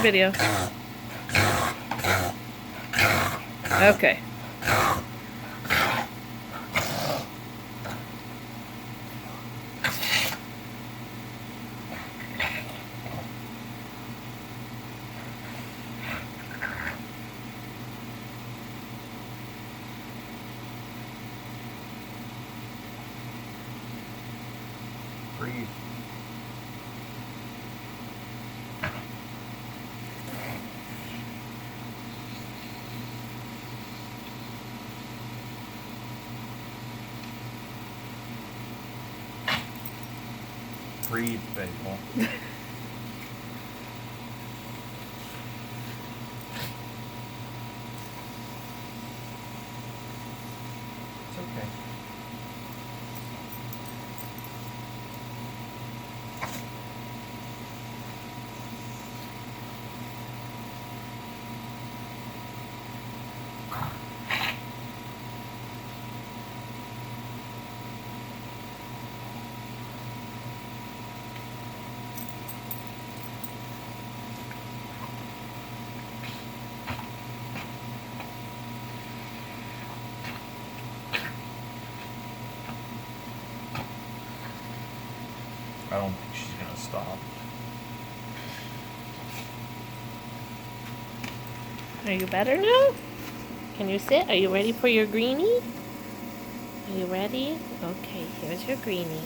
video. Okay. Breathe. Breathe, Babel. It's okay. I don't think she's gonna stop. Are you better now? Can you sit? Are you ready for your greenie? Are you ready? Okay, here's your greenie.